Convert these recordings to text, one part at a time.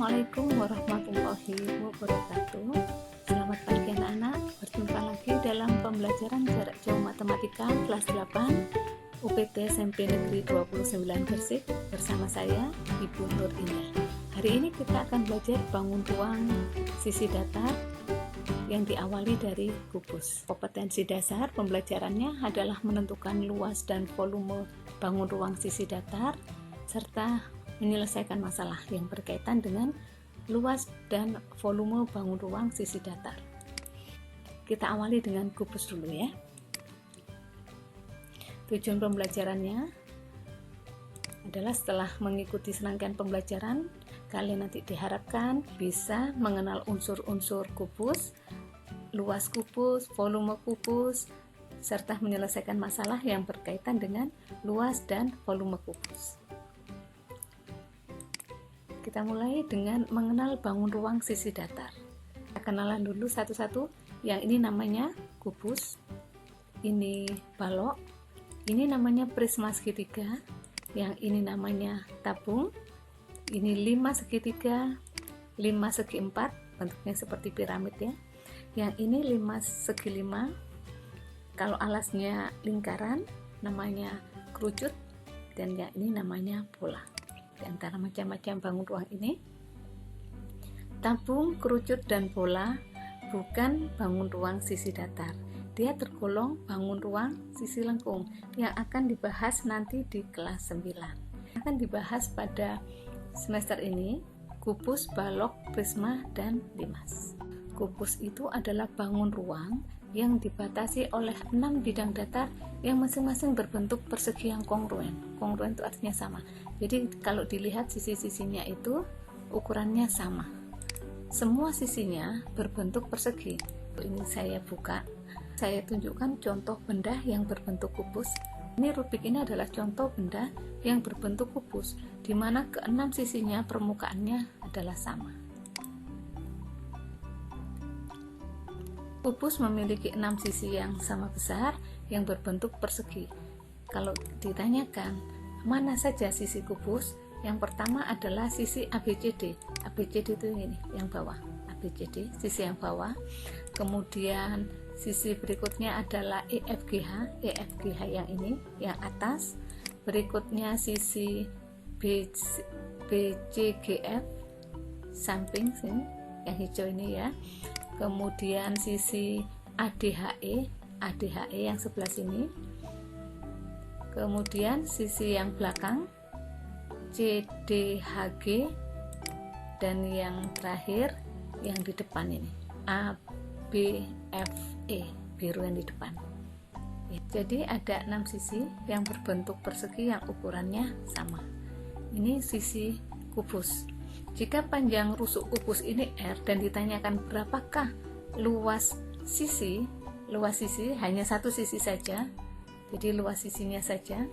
Assalamualaikum warahmatullahi wabarakatuh. Selamat pagi anak-anak, berjumpa lagi dalam pembelajaran jarak jauh matematika kelas 8 UPT SMP Negeri 29 Gresik bersama saya Ibu Nur Indah. Hari ini kita akan belajar bangun ruang sisi datar yang diawali dari kubus. Kompetensi dasar pembelajarannya adalah menentukan luas dan volume bangun ruang sisi datar serta menyelesaikan masalah yang berkaitan dengan luas dan volume bangun ruang sisi datar. Kita awali dengan kubus dulu ya. Tujuan pembelajarannya adalah setelah mengikuti serangkaian pembelajaran, kalian nanti diharapkan bisa mengenal unsur-unsur kubus, luas kubus, volume kubus, serta menyelesaikan masalah yang berkaitan dengan luas dan volume kubus. Kita mulai dengan mengenal bangun ruang sisi datar. Kita kenalan dulu satu-satu. Yang ini namanya kubus, ini balok, ini namanya prisma segitiga, yang ini namanya tabung, ini 5 segitiga, 5 segi 4, bentuknya seperti piramid ya. Yang ini 5 segi 5, kalau alasnya lingkaran namanya kerucut, dan yang ini namanya bola. Di antara macam-macam bangun ruang ini, tabung, kerucut, dan bola bukan bangun ruang sisi datar. Dia tergolong bangun ruang sisi lengkung yang akan dibahas nanti di kelas 9. Akan dibahas pada semester ini kubus, balok, prisma, dan limas. Kubus itu adalah bangun ruang yang dibatasi oleh 6 bidang datar yang masing-masing berbentuk persegi yang kongruen. Kongruen itu artinya sama. Jadi kalau dilihat sisi-sisinya itu ukurannya sama. Semua sisinya berbentuk persegi. Ini saya buka. Saya tunjukkan contoh benda yang berbentuk kubus. Ini rubik ini adalah contoh benda yang berbentuk kubus, di mana ke-6 sisinya permukaannya adalah sama. Kubus memiliki 6 sisi yang sama besar yang berbentuk persegi. Kalau ditanyakan mana saja sisi kubus, yang pertama adalah sisi ABCD. ABCD itu ini, yang bawah. ABCD, sisi yang bawah. Kemudian sisi berikutnya adalah EFGH. EFGH yang ini, yang atas. Berikutnya sisi BCGF, samping sini, yang hijau ini ya. Kemudian sisi ADHE, ADHE yang sebelah sini. Kemudian sisi yang belakang CDHG, dan yang terakhir yang di depan ini ABFE, biru yang di depan. Jadi ada 6 sisi yang berbentuk persegi yang ukurannya sama. Ini sisi kubus. Jika panjang rusuk kubus ini R dan ditanyakan berapakah luas sisi hanya satu sisi saja, jadi luas sisinya saja,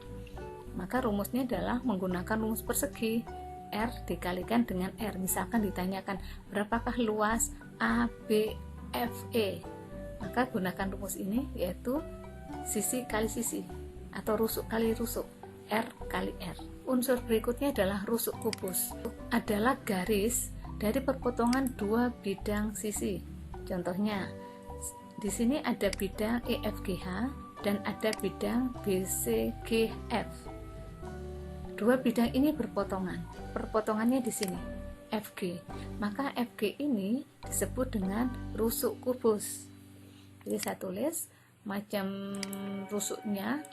maka rumusnya adalah menggunakan rumus persegi. R dikalikan dengan R. Misalkan ditanyakan berapakah luas ABFE, maka gunakan rumus ini, yaitu sisi kali sisi atau rusuk kali rusuk, R kali R. Unsur berikutnya adalah rusuk kubus. Adalah garis dari perpotongan 2 bidang sisi. Contohnya, di sini ada bidang EFGH dan ada bidang BCGF. 2 bidang ini berpotongan. Perpotongannya di sini FG. Maka FG ini disebut dengan rusuk kubus. Jadi saya tulis macam rusuknya.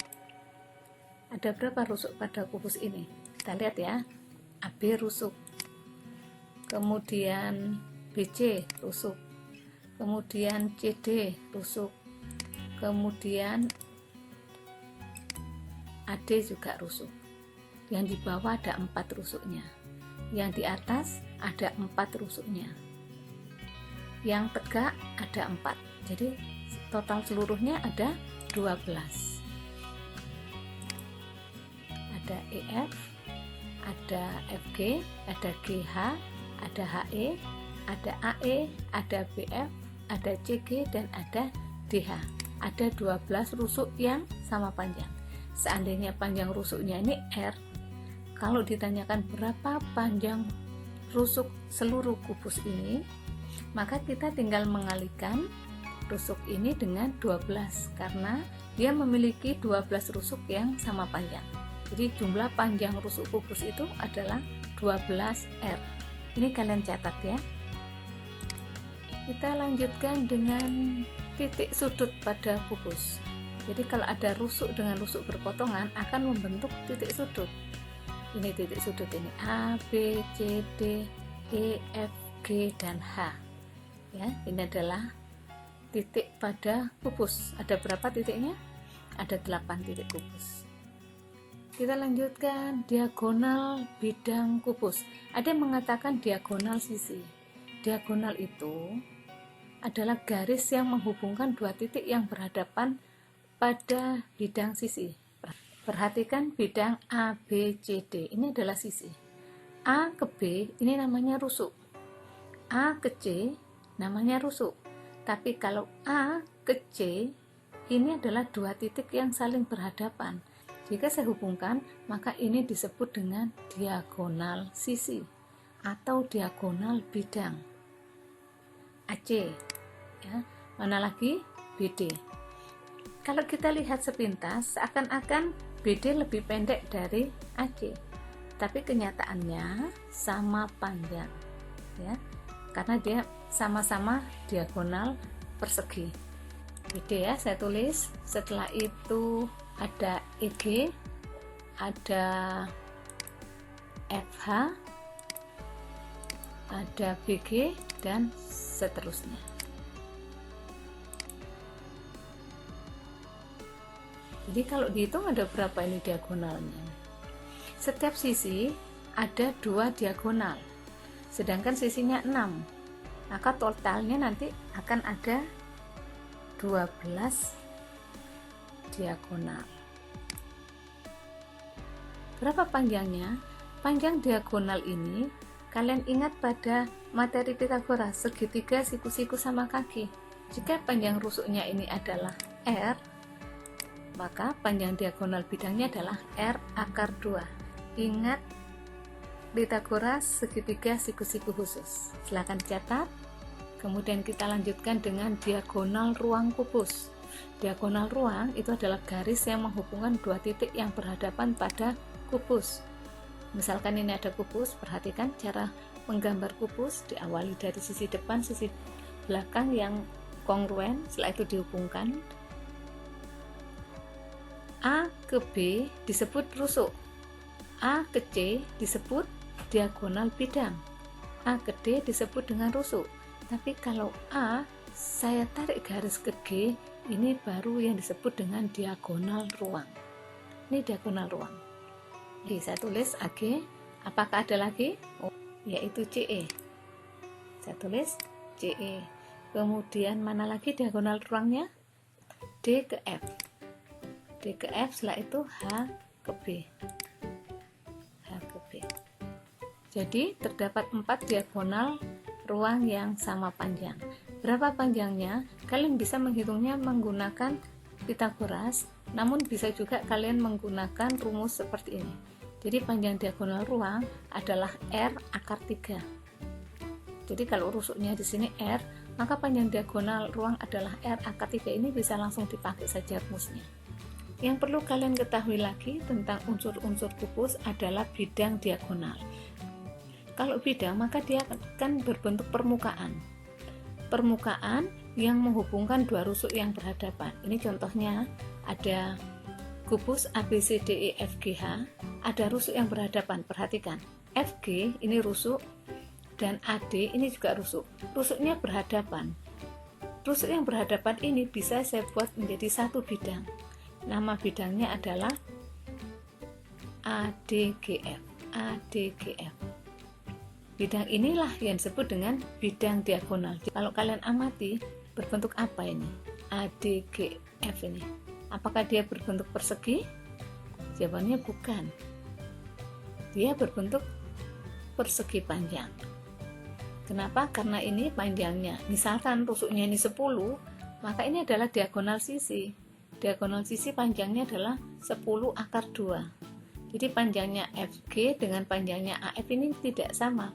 Ada berapa rusuk pada kubus ini? Kita lihat ya. AB rusuk. Kemudian BC rusuk. Kemudian CD rusuk. Kemudian AD juga rusuk. Yang di bawah ada 4 rusuknya. Yang di atas ada 4 rusuknya. Yang tegak ada 4. Jadi total seluruhnya ada 12. Ada EF, ada FG, ada GH, ada HE, ada AE, ada BF, ada CG, dan ada DH. Ada 12 rusuk yang sama panjang. Seandainya panjang rusuknya ini R, kalau ditanyakan berapa panjang rusuk seluruh kubus ini, maka kita tinggal mengalikan rusuk ini dengan 12 karena dia memiliki 12 rusuk yang sama panjang. Jadi jumlah panjang rusuk kubus itu adalah 12R. Ini kalian catat ya. Kita lanjutkan dengan titik sudut pada kubus. Jadi kalau ada rusuk dengan rusuk berpotongan akan membentuk titik sudut. Ini titik sudut ini A, B, C, D, E, F, G, dan H. Ya, ini adalah titik pada kubus. Ada berapa titiknya? Ada 8 titik kubus. Kita lanjutkan diagonal bidang kubus. Ada yang mengatakan diagonal sisi. Diagonal itu adalah garis yang menghubungkan dua titik yang berhadapan pada bidang sisi. Perhatikan bidang A, B, C, D. Ini adalah sisi. A ke B ini namanya rusuk. A ke C namanya rusuk. Tapi kalau A ke C ini adalah dua titik yang saling berhadapan. Jika saya hubungkan, maka ini disebut dengan diagonal sisi atau diagonal bidang. AC, ya. Mana lagi? BD. Kalau kita lihat sepintas, seakan-akan BD lebih pendek dari AC, tapi kenyataannya sama panjang, ya, karena dia sama-sama diagonal persegi. BD ya, saya tulis. Setelah itu ada EG, ada FH, ada BG, dan seterusnya. Jadi kalau dihitung ada berapa ini diagonalnya? Setiap sisi ada 2 diagonal, sedangkan sisinya 6. Maka totalnya nanti akan ada 12 diagonal. Berapa panjangnya? Panjang diagonal ini kalian ingat pada materi Pitagoras, segitiga siku-siku sama kaki. Jika panjang rusuknya ini adalah R, maka panjang diagonal bidangnya adalah R akar 2. Ingat Pitagoras, segitiga siku-siku khusus. Silakan catat. Kemudian kita lanjutkan dengan diagonal ruang kubus. Diagonal ruang itu adalah garis yang menghubungkan dua titik yang berhadapan pada kubus. Misalkan ini ada kubus, perhatikan cara menggambar kubus, diawali dari sisi depan, sisi belakang yang kongruen, setelah itu dihubungkan. A ke B disebut rusuk, A ke C disebut diagonal bidang, A ke D disebut dengan rusuk. Tapi kalau A saya tarik garis ke G, ini baru yang disebut dengan diagonal ruang. Ini diagonal ruang. Jadi saya tulis AG. Apakah ada lagi? Oh, yaitu CE. Saya tulis CE. Kemudian mana lagi diagonal ruangnya? D ke F. D ke F, setelah itu H ke B. H ke B. Jadi terdapat 4 diagonal ruang yang sama panjang. Berapa panjangnya? Kalian bisa menghitungnya menggunakan Pitagoras, namun bisa juga kalian menggunakan rumus seperti ini. Jadi panjang diagonal ruang adalah R akar 3. Jadi kalau rusuknya di sini R, maka panjang diagonal ruang adalah R akar 3. Ini bisa langsung dipakai saja rumusnya. Yang perlu kalian ketahui lagi tentang unsur-unsur kubus adalah bidang diagonal. Kalau bidang, maka dia akan berbentuk permukaan. Permukaan yang menghubungkan dua rusuk yang berhadapan. Ini contohnya ada kubus ABCDE FGH, ada rusuk yang berhadapan. Perhatikan, FG ini rusuk dan AD ini juga rusuk. Rusuknya berhadapan. Rusuk yang berhadapan ini bisa saya buat menjadi satu bidang. Nama bidangnya adalah ADGF. ADGF. Bidang inilah yang disebut dengan bidang diagonal. Kalau kalian amati, berbentuk apa ini? ADGF ini. Apakah dia berbentuk persegi? Jawabannya bukan. Dia berbentuk persegi panjang. Kenapa? Karena ini panjangnya. Misalkan rusuknya ini 10, maka ini adalah diagonal sisi. Diagonal sisi panjangnya adalah 10 akar 2. Jadi panjangnya FG dengan panjangnya AF ini tidak sama.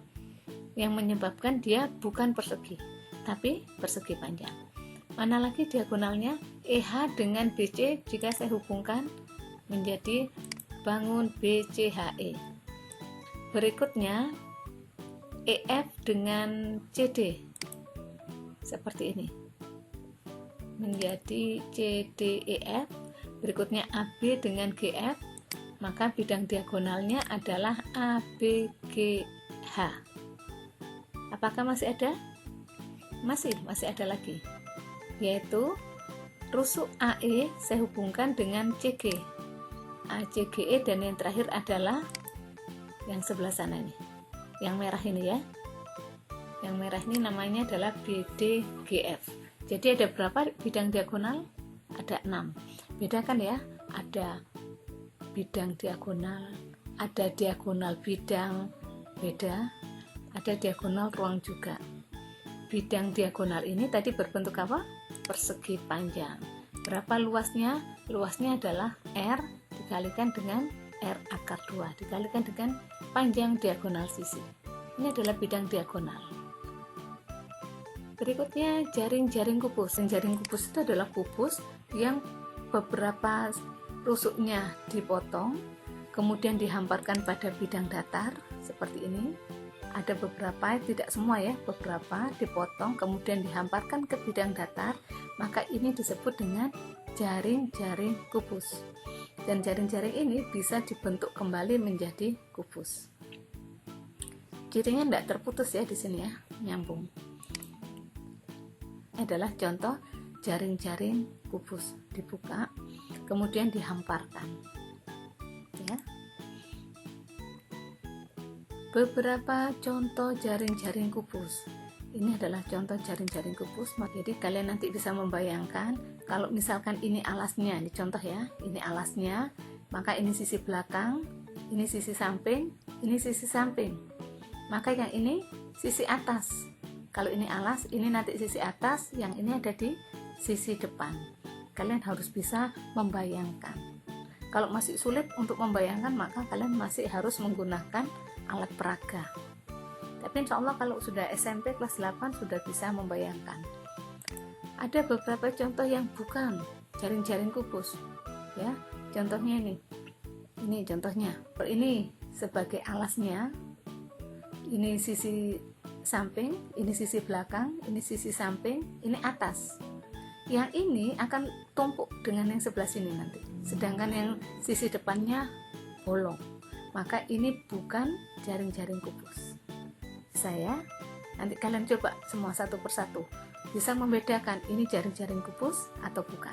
yang menyebabkan dia bukan persegi, tapi persegi panjang. Mana lagi diagonalnya? EH dengan BC jika saya hubungkan menjadi bangun BCHE. Berikutnya EF dengan CD seperti ini menjadi CDEF. Berikutnya AB dengan GF, maka bidang diagonalnya adalah ABGH. Apakah masih ada? Masih ada lagi, yaitu rusuk AE saya hubungkan dengan CG, ACGE, dan yang terakhir adalah yang sebelah sana ini, yang merah ini ya. Yang merah ini namanya adalah BDGF. Jadi ada berapa bidang diagonal? Ada 6. Bedakan ya, ada bidang diagonal, ada diagonal bidang, beda, ada diagonal ruang juga. Bidang diagonal ini tadi berbentuk apa? Persegi panjang. Berapa luasnya? Luasnya adalah R dikalikan dengan R akar 2 dikalikan dengan panjang diagonal sisi. Ini adalah bidang diagonal. Berikutnya jaring-jaring kubus. Jaring kubus itu adalah kubus yang beberapa rusuknya dipotong, kemudian dihamparkan pada bidang datar seperti ini. Ada beberapa, tidak semua ya, beberapa dipotong kemudian dihamparkan ke bidang datar, maka ini disebut dengan jaring-jaring kubus. Dan jaring-jaring ini bisa dibentuk kembali menjadi kubus. Jaringnya tidak terputus ya di sini ya, nyambung. Adalah contoh jaring-jaring kubus, dibuka kemudian dihamparkan ya. Beberapa contoh jaring-jaring kubus. Ini adalah contoh jaring-jaring kubus. Jadi kalian nanti bisa membayangkan kalau misalkan ini alasnya, ini contoh ya, ini alasnya, maka ini sisi belakang, ini sisi samping, ini sisi samping, maka yang ini sisi atas. Kalau ini alas, ini nanti sisi atas, yang ini ada di sisi depan. Kalian harus bisa membayangkan. Kalau masih sulit untuk membayangkan, maka kalian masih harus menggunakan alat peraga. Tapi insya Allah kalau sudah SMP kelas 8 sudah bisa membayangkan. Ada beberapa contoh yang bukan jaring-jaring kubus ya. Contohnya ini contohnya. Ini sebagai alasnya, ini sisi samping, ini sisi belakang, ini sisi samping, ini atas. Yang ini akan tumpuk dengan yang sebelah sini nanti, sedangkan yang sisi depannya bolong, maka ini bukan jaring-jaring kubus. Saya nanti kalian coba semua satu persatu bisa membedakan ini jaring-jaring kubus atau bukan.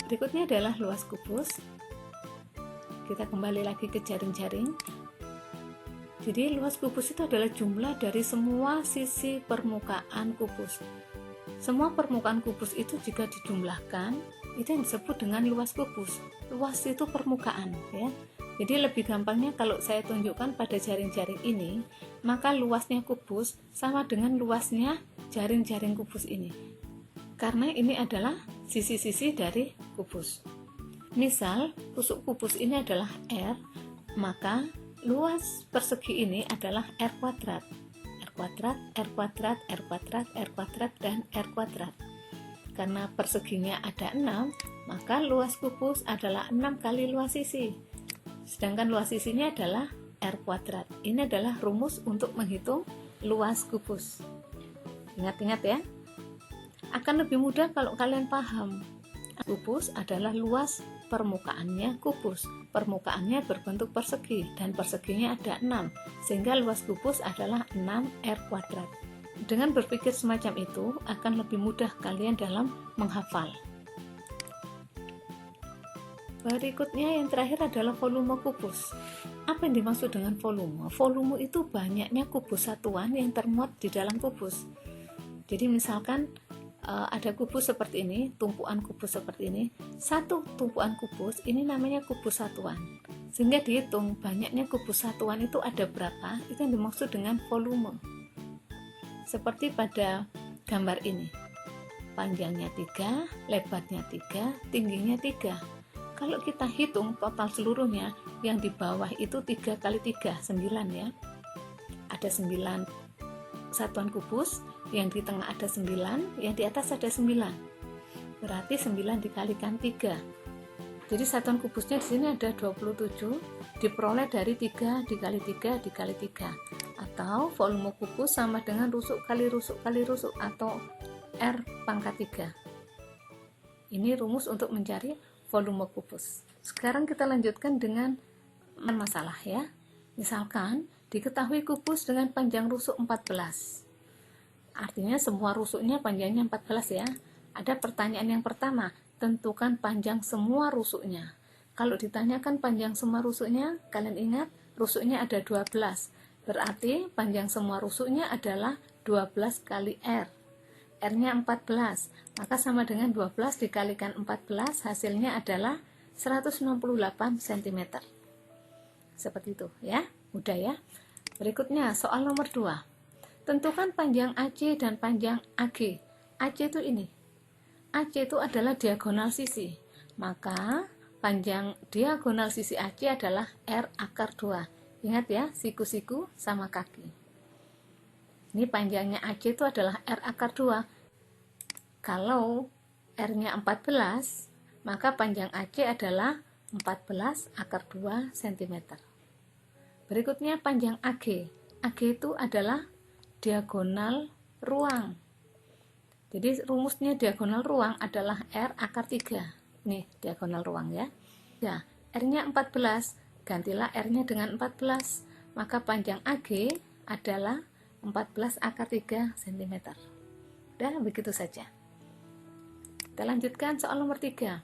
Berikutnya adalah luas kubus. Kita kembali lagi ke jaring-jaring. Jadi luas kubus itu adalah jumlah dari semua sisi permukaan kubus. Semua permukaan kubus itu jika dijumlahkan, itu yang disebut dengan luas kubus. Luas itu permukaan ya. Jadi lebih gampangnya kalau saya tunjukkan pada jaring-jaring ini, maka luasnya kubus sama dengan luasnya jaring-jaring kubus ini. Karena ini adalah sisi-sisi dari kubus. Misal, rusuk kubus ini adalah R, maka luas persegi ini adalah R kuadrat, R kuadrat, R kuadrat, R kuadrat, R kuadrat, dan R kuadrat. Karena perseginya ada 6, maka luas kubus adalah 6 kali luas sisi. Sedangkan luas sisinya adalah R kuadrat. Ini adalah rumus untuk menghitung luas kubus. Ingat-ingat ya. Akan lebih mudah kalau kalian paham. Kubus adalah luas permukaannya kubus. Permukaannya berbentuk persegi dan perseginya ada 6, sehingga luas kubus adalah 6R kuadrat. Dengan berpikir semacam itu akan lebih mudah kalian dalam menghafal. Berikutnya yang terakhir adalah volume kubus. Apa yang dimaksud dengan volume? Volume itu banyaknya kubus satuan yang termuat di dalam kubus. Jadi misalkan ada kubus seperti ini, tumpuan kubus seperti ini, satu tumpuan kubus ini namanya kubus satuan. Sehingga dihitung banyaknya kubus satuan itu ada berapa, itu yang dimaksud dengan volume. Seperti pada gambar ini, panjangnya 3, lebarnya 3, tingginya 3. Kalau kita hitung total seluruhnya, yang di bawah itu 3 kali 3, 9 ya. Ada 9 satuan kubus, yang di tengah ada 9, yang di atas ada 9. Berarti 9 dikalikan 3. Jadi satuan kubusnya di sini ada 27, diperoleh dari 3 dikali 3 dikali 3. Atau volume kubus sama dengan rusuk kali rusuk kali rusuk, atau R pangkat 3. Ini rumus untuk mencari volume kubus. Sekarang kita lanjutkan dengan masalah ya. Misalkan diketahui kubus dengan panjang rusuk 14. Artinya semua rusuknya panjangnya 14 ya. Ada pertanyaan yang pertama, tentukan panjang semua rusuknya. Kalau ditanyakan panjang semua rusuknya, kalian ingat rusuknya ada 12. Berarti panjang semua rusuknya adalah 12 kali R. R-nya 14, maka sama dengan 12 dikalikan 14, hasilnya adalah 168 cm. Seperti itu ya, mudah ya. Berikutnya soal nomor 2. Tentukan panjang AC dan panjang AG. AC itu ini. AC itu adalah diagonal sisi. Maka panjang diagonal sisi AC adalah R akar 2. Ingat ya, siku-siku sama kaki. Ini panjangnya AC itu adalah R akar 2. Kalau R-nya 14, maka panjang AC adalah 14 akar 2 cm. Berikutnya panjang AG. AG itu adalah diagonal ruang. Jadi rumusnya diagonal ruang adalah R akar 3. Nih, diagonal ruang ya. Ya, R-nya 14, gantilah R-nya dengan 14. Maka panjang AG adalah 14 akar 3 cm. Dan begitu saja. Kita lanjutkan soal nomor 3.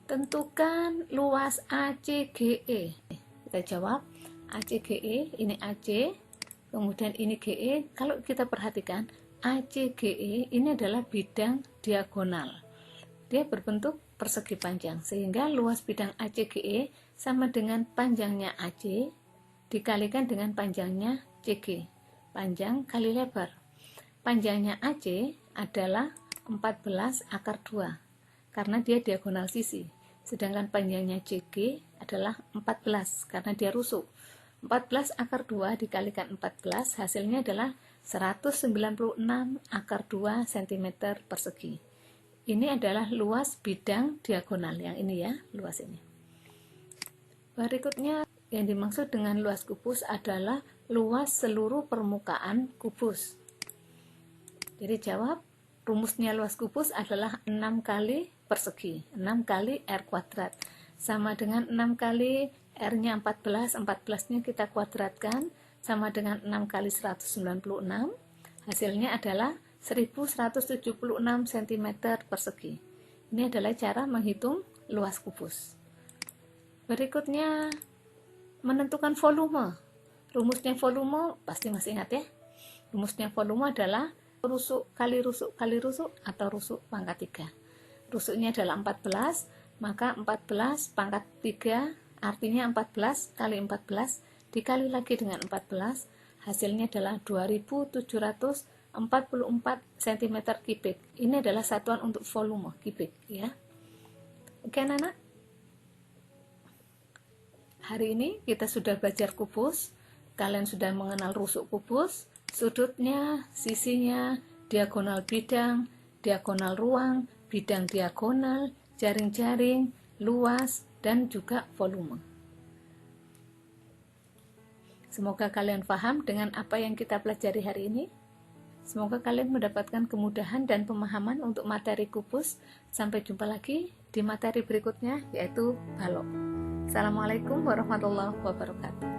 Tentukan luas ACGE. Kita jawab, ACGE, ini AC, kemudian ini GE. Kalau kita perhatikan, ACGE ini adalah bidang diagonal. Dia berbentuk persegi panjang, sehingga luas bidang ACGE sama dengan panjangnya AC dikalikan dengan panjangnya CG. Panjang kali lebar. Panjangnya AC adalah 14 akar 2 karena dia diagonal sisi. Sedangkan panjangnya CG adalah 14 karena dia rusuk. 14 akar 2 dikalikan 14 hasilnya adalah 196 akar 2 cm persegi. Ini adalah luas bidang diagonal, yang ini ya, luas ini. Berikutnya yang dimaksud dengan luas kubus adalah luas seluruh permukaan kubus. Jadi jawab, rumusnya luas kubus adalah 6 kali persegi, 6 kali R kuadrat. Sama dengan 6 kali R-nya 14, 14-nya kita kuadratkan, sama dengan 6 kali 196, hasilnya adalah 1176 cm persegi. Ini adalah cara menghitung luas kubus. Berikutnya, menentukan volume. Rumusnya volume, pasti masih ingat ya. Rumusnya volume adalah rusuk kali rusuk kali rusuk, atau rusuk pangkat 3. Rusuknya adalah 14, maka 14 pangkat 3 artinya 14 kali 14 dikali lagi dengan 14, hasilnya adalah 2744 cm kubik. Ini adalah satuan untuk volume kubik ya. Oke anak-anak, hari ini kita sudah belajar kubus. Kalian sudah mengenal rusuk kubus, sudutnya, sisinya, diagonal bidang, diagonal ruang, bidang diagonal, jaring-jaring, luas, dan juga volume. Semoga kalian paham dengan apa yang kita pelajari hari ini. Semoga kalian mendapatkan kemudahan dan pemahaman untuk materi kubus. Sampai jumpa lagi di materi berikutnya, yaitu balok. Assalamualaikum warahmatullahi wabarakatuh.